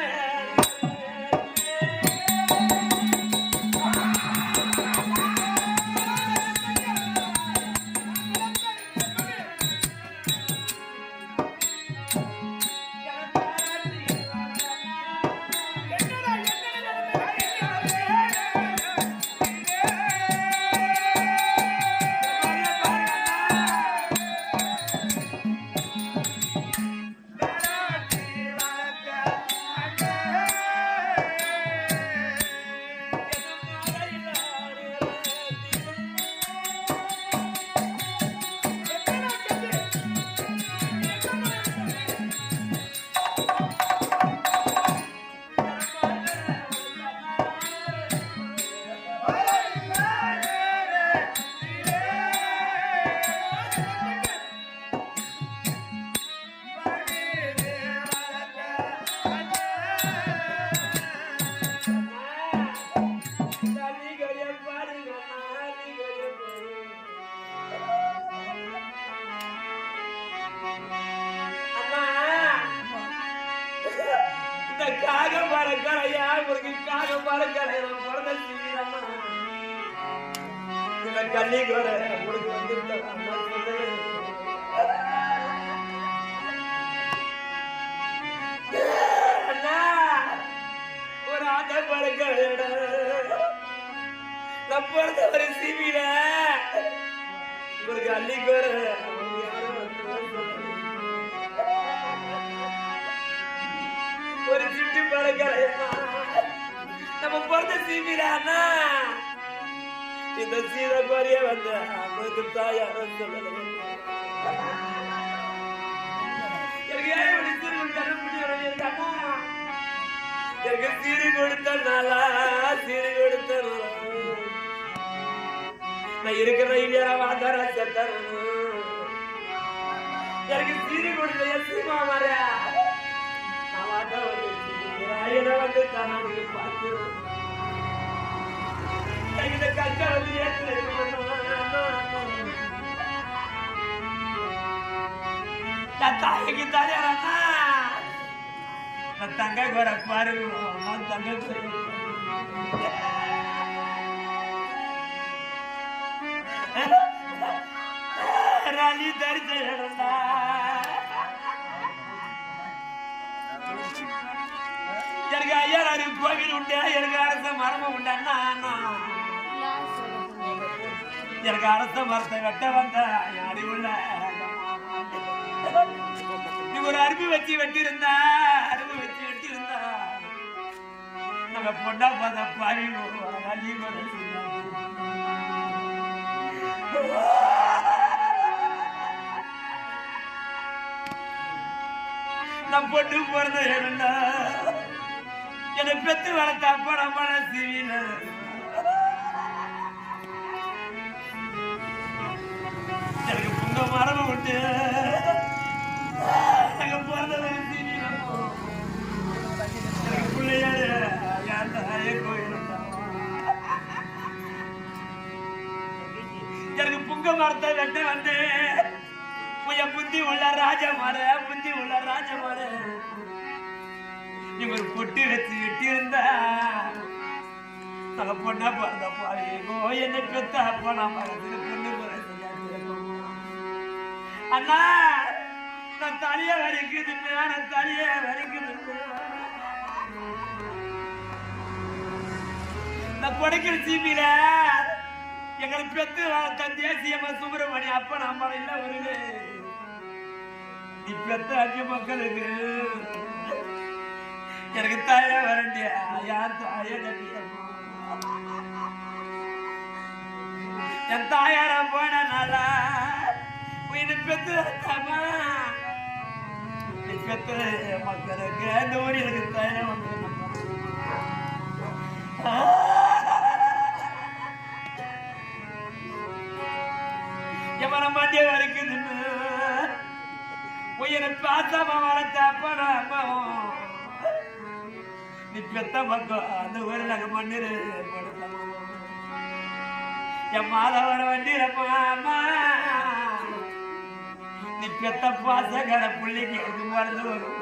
அந்த கள்ளிக்கூட உங்களுக்கு வந்து ஒரு ஆட்ட பழக்க நான் பிறந்த ஒரு சிவில ஒரு கள்ளிக்கூட ஒரு சிட்டி பழக்க நம்ம பிறந்த சிவிலானா இந்த சீத கோரிய வந்த அவங்களுக்கு தாயார சொல்லல எனக்கு ஏன் இப்படி கண்டுபிடிச்சா எனக்கு சீடு கொடுத்த நாளா சீடு கொடுத்த நான் இருக்கிற இல்லையா வாதாரா செத்தார எனக்கு சீடு கொடுத்த எஸ்மா மாறியா நான் வாதா வந்து தானே பார்த்து இந்த கஷ்ட வந்து தாய்க்கு தாயாரா நான் தங்க கோர பாரு தங்க ராணி தரிசா எனக்கு ஐயாறு கோவில் உண்டு எனக்கு அரச மரபு உண்டா எனக்கு அரச மரத்தை வெட்ட வந்த அடி உள்ள நீ ஒரு அருவி வச்சு வெட்டியிருந்தா நம்ம பொண்ணா பார்த்த பாவி நான் பொண்ணு பிறந்த ஏன்னா என்னை பெத்து வளர்த்தா படம் சிவில எனக்கு புங்க மரபு உண்டு எனக்கு பிறந்த எனக்கு பிள்ளையாரு எனக்கு புங்க மரத்தை வெட்ட வந்து புத்தி உள்ள ராஜமார புத்தி உள்ள ராஜமார நீ ஒரு பொட்டு வச்சு வெட்டி இருந்தா நாங்க பொண்ணா பிறந்த பாருங்கோ என்ன பெத்த அப்பா நான் மறந்து பொண்ணு அண்ணா நான் தலைய வரைக்குது நான் தலைய வரைக்குது நான் கொடைக்கிற சீப்பில எங்களை பெத்து தேசியமா சுப்பிரமணிய அப்ப நம்ம இல்ல வருது நீ பெத்த அஞ்சு மக்களுக்கு எனக்கு தாயா வரண்டியா யார் தாய என் தாயார போனால உயிரை பெத்து நீ பெத்த மக்களுக்கு அந்த ஊர் எனக்கு தாயா வந்து எவன மாட்டிய வரைக்கும் உயிரை பார்த்தாம வளர்த்தாப்ப அம்மாவும் நீ பெத்த மக்கள் அந்த ஊர் நாங்க மண்ணிரு என் மாதவர வண்டிரப்பா அம்மா நீ பெத்த பாசகர புள்ளிக்கு எது மறந்து வரும்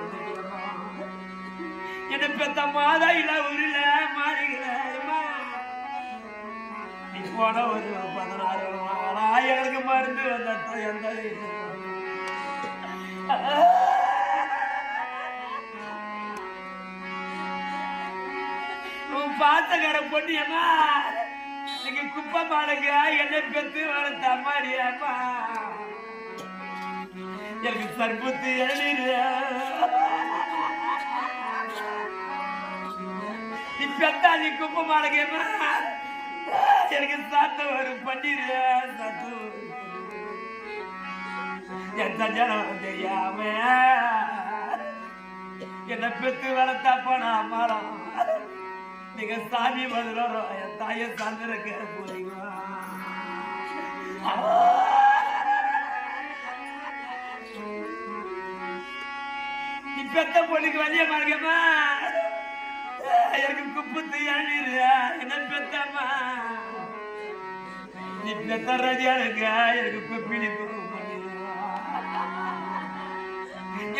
என்ன பெத்த மாதா இல்ல ஊரில் மாறிக்கிறேன் நீ போன ஒரு 16 எனக்கு மருந்து வந்த எந்த பாத்தக்கார பொண்ணியம்மா நீங்க குப்பை மாளுங்க என்ன பெத்து வளர்த்த அம்மாடியாப்பா எனக்கு சர்பத்து நீ பெத்தா நீ குப்பை மாளுங்கம்மா எனக்கு சாத்த வரும் பண்ணிரு சாத்து எந்த ஜனம் தெரியாம என்ன பெத்து வளர்த்தாப்பா நான் மரம் நீங்க சாமி மதுரம் என் தாய சார்ந்திருக்க போறீங்க நீ பெத்த பொண்ணுக்கு வழிய மார்க்கமா எனக்கு குப்பத்து எழுநீர் என்ன பெத்தம்மா நீ பெத்த ரஜியா இருக்க எனக்கு குப்பிடி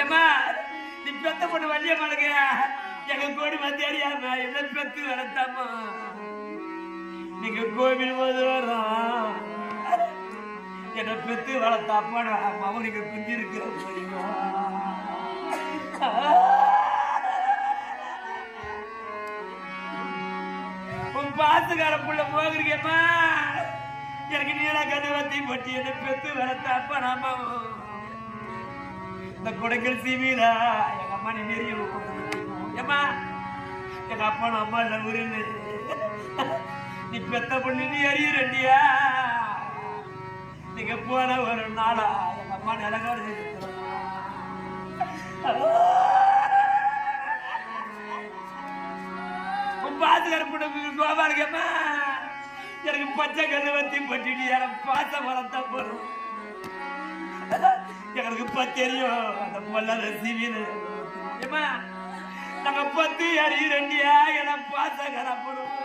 ஏமா நீ பெத்த பொண்ணு வழிய மார்க்க எங்க கோடி மத்தியாரியாம என்ன பெத்து வளர்த்தாமா நீங்க கோவில் போது வரோம் என்னை பெத்து வளர்த்த அப்பா நான் அவனுக்கு குஞ்சு இருக்கிற உன் பாத்துக்கார புள்ள போகிறீங்கம்மா எனக்கு நீல கதவத்தி பட்டி என்னை பெத்து வளர்த்த அப்பா நாம இந்த கொடைக்கல் சீவிலா எங்க அம்மா நீ நெறிய ஏம்மா எங்க அப்பா அம்மா இல்ல ஊரில் நீ பெத்த பொண்ணு நீ அறியறண்டியா நீங்க போன ஒரு நாளா எங்க அம்மா நிலக்காடு பாத்துக்கார பொண்ணு கோபா இருக்கேம்மா எனக்கு பச்சை கல்லு வத்தி பட்டிட்டு எனக்கு பாச வளர்த்தா போறோம் எங்களுக்கு தெரியும் அந்த பொல்லாத சிவின்னு ஏமா நாங்க பத்து அறியறண்டியா என பாச கரப்படும்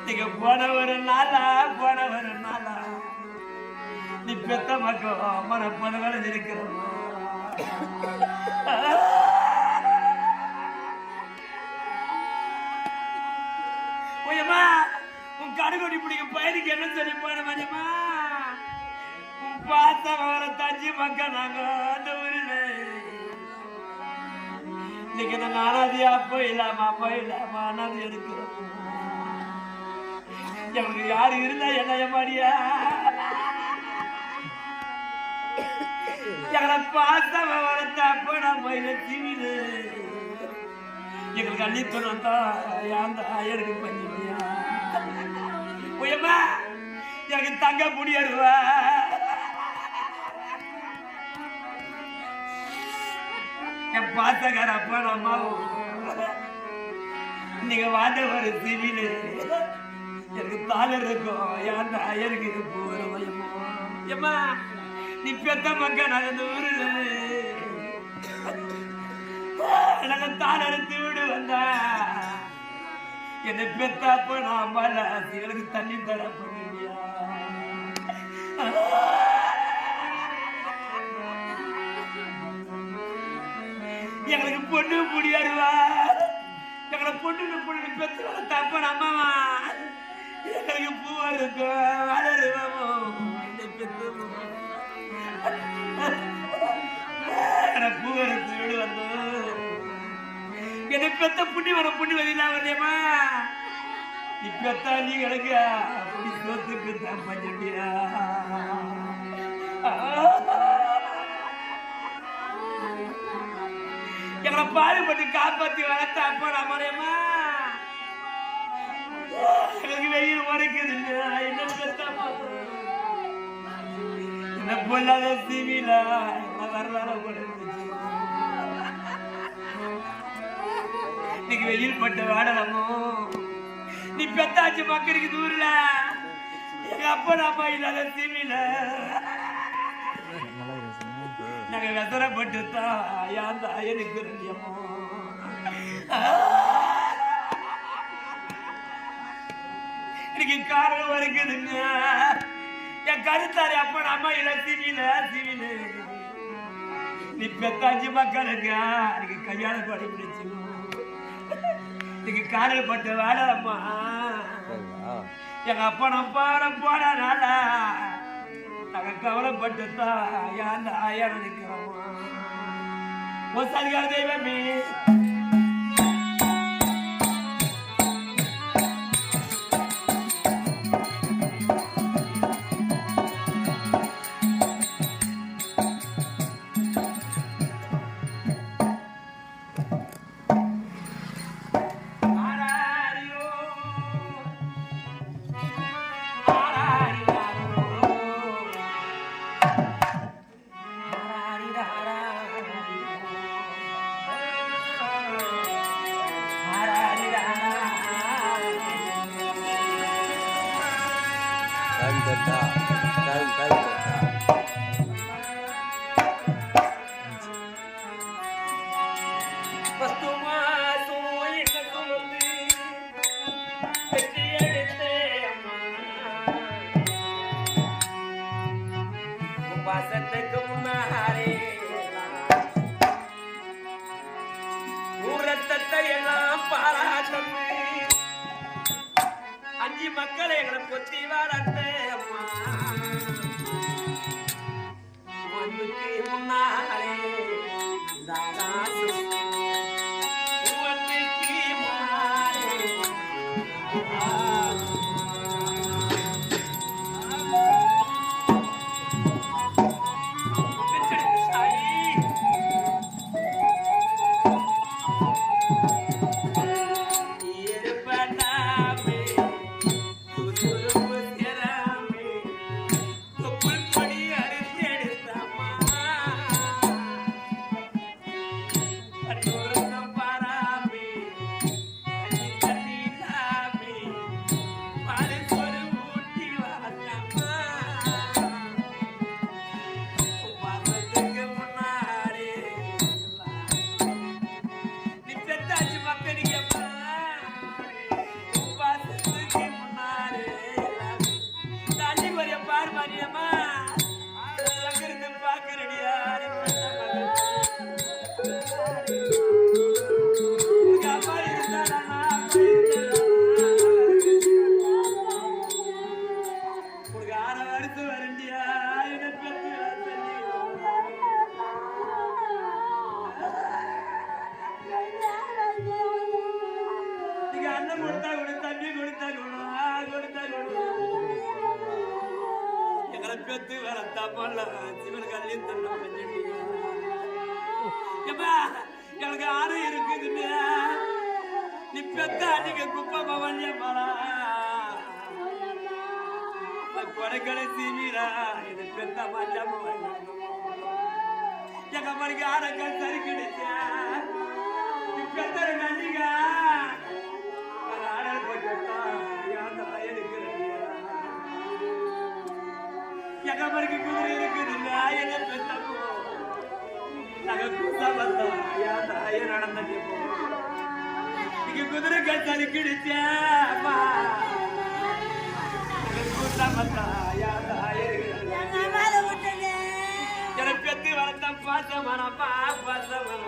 நீங்க போன ஒரு நாளா நீ பெத்த மக்கள் மன பதவியில இருக்கிறோம் உன் கடுகொடி பிடிக்கும் பயிருக்கு என்ன சொல்லி போன மஞ்சமா உன் பார்த்த வர தஞ்சி மக்கள் நாங்க அந்த ஊரில் இன்னைக்கு நாங்க அனாதியா போயிடலாமா அனாதி இருக்கிறோம் எனக்கு யாரு இருந்தா என்ன மாடியா எங்களை பார்த்த வளர்த்த அப்ப நான் பயில தீவில எங்களுக்கு அள்ளித்தோடு வந்தா அந்த எனக்கு பண்ணியா உயமா எனக்கு தங்க முடியாடுவா என் பாத்தக்கார அப்பா அம்மாவும் நீங்க வாண்ட ஒரு சிவில எனக்கு தாளர் இருக்கும் அந்த அயருக்கு போறோம் ஏமா நீ பெத்த மக்கள் நாங்க இந்த ஊருல நாங்க தாளர் வீடு வந்தா என்னை பெத்தாப்ப நான் மலை எனக்கு தண்ணி தர பண்ணியா எங்களுக்கு பொண்ணு முடியாடுவா எங்களை பொண்ணு பெத்து வளர்த்தாப்ப அம்மாவா எங்களுக்கு பூ இருக்கும் வளருவோ பெத்து பூ எடுத்து வீடு வந்தோம் என்னை பெத்த புண்ணி வர புண்ணி வதிலாம் வரலையம்மா நீ பெத்தா நீ கிடக்க அப்படி சோத்துக்கு தான் பண்ணிட்டியா எங்களை பாடுபட்டு காப்பாத்தி வளர்த்த அப்பா நான் மறையம்மா எனக்கு வெயில் உரைக்குது என்ன பெத்தா என்ன பொல்லாத சிவிலா என்ன வரலாறு போடுச்சு இன்னைக்கு வெயில் பட்டு வாடலாமோ நீ பெத்தாச்சு மக்களுக்கு தூரல எங்க அப்பா அம்மா இல்லாத தீவில நாங்க வெசரப்பட்டு தான் எனக்கு ரெண்டியமோ இன்னைக்கு காரணம் வரைக்குதுங்க என் கருத்தாரு அப்பா அம்மா இல்ல தீவில நீ பெத்தாச்சு மக்களுக்கு எனக்கு கையாள படி பிடிச்சு இன்னைக்கு காலையில் பட்டு வாடலம்மா எங்க அப்பா போன நாளா நாங்க கவலைப்பட்டுதான் அந்த ஆயா நினைக்கிறோமா ஒரு சரிகால தெய்வமே மக்களை எங்களை பொத்தி வளர்த்தே அம்மா பெத்து வளர்த்தாமல்ல சிவன் கல்லையும் தன்னை பண்ணிட்டியா எனக்கு ஆறு இருக்குதுன்னு நீ பெத்த அன்னைக்கு குப்பை பவன்ய மரா கொடைக்கடை சீமீரா இது பெத்த மாச்சாம எங்க மணிக்கு ஆடக்கள் சரி கிடைச்சா நீ பெத்த நன்றிங்க ஆடல் போட்டா அந்த பையன் இருக்கிற எங்க மணிக்கு குதிரை இருக்குதுங்க என்ன பெத்தப்போ நாங்க கூசா வந்தோம் அந்த ஐயன் நடந்து நீங்க குதிரை கட்டாளி கிடைச்சா எனக்கு பெத்து வளர்த்த பாசமான பாசமான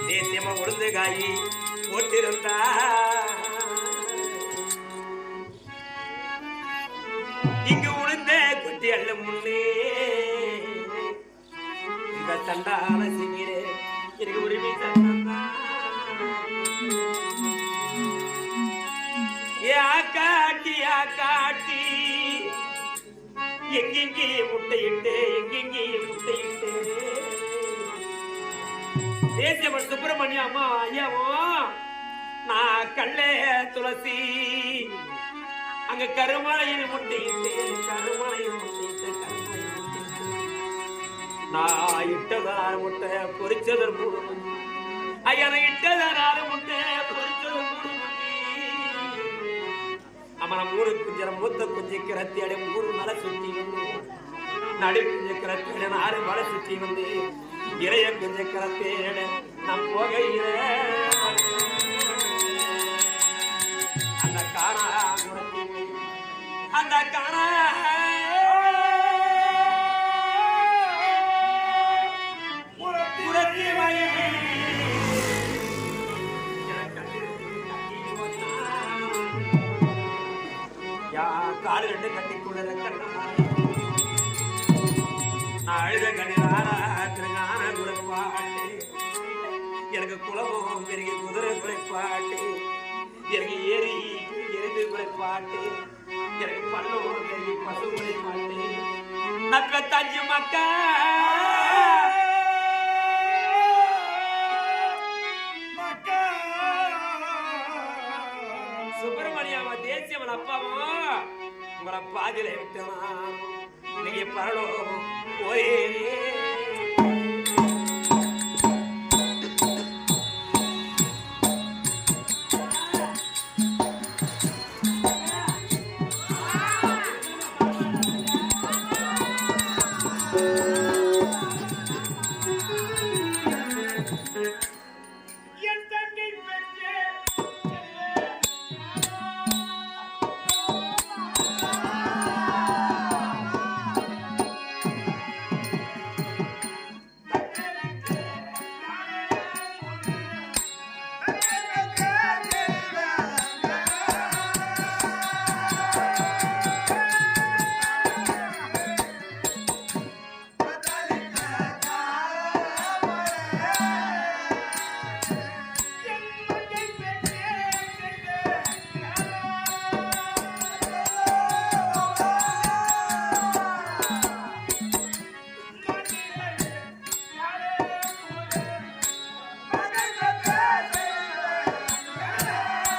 தேசியமா உளுந்து காயி போட்டிருந்தா இங்கு உளுந்த குட்டி அள்ள முன்னே இந்த சண்டான சிங்கிரே எனக்கு உரிமை தந்தா காட்டி எங்கெங்கே முட்டையிட்டு தேசியமன் சுப்பிரமணிய அம்மா ஐயாவும் நான் கல்லே துளசி அங்க கருமலையில் முட்டையிட்டு நான் இட்டதார முட்டை பொறிச்சதர் 3 மணி ஐயா நான் இட்டதார முட்டை பொறிச்சதர் 3 மணி அம்மா 3 குஞ்சரம் மூத்த குஞ்சு கிரத்தியாடி 3 மலை சுற்றி வந்து நடு குஞ்சு கிரத்தியாடி 6 மலை சுற்றி வந்து இறைய குஞ்ச கிரத்தேட நம் போகையில அந்த காணா காடு 2 கட்டிக்குள்ள அழுத கணிதான குறைப்பாட்டு எனக்கு குளமும் பெருகி குதிரை குறைப்பாட்டு எனக்கு ஏறி எரிந்து குறைப்பாட்டு எனக்கு பள்ளமும் பெருகி பசு குறைப்பாட்டு நப்ப தஞ்சு மக்கா மக்கா பாதியில விட்டனா நீங்க பரலோகம் போயேனே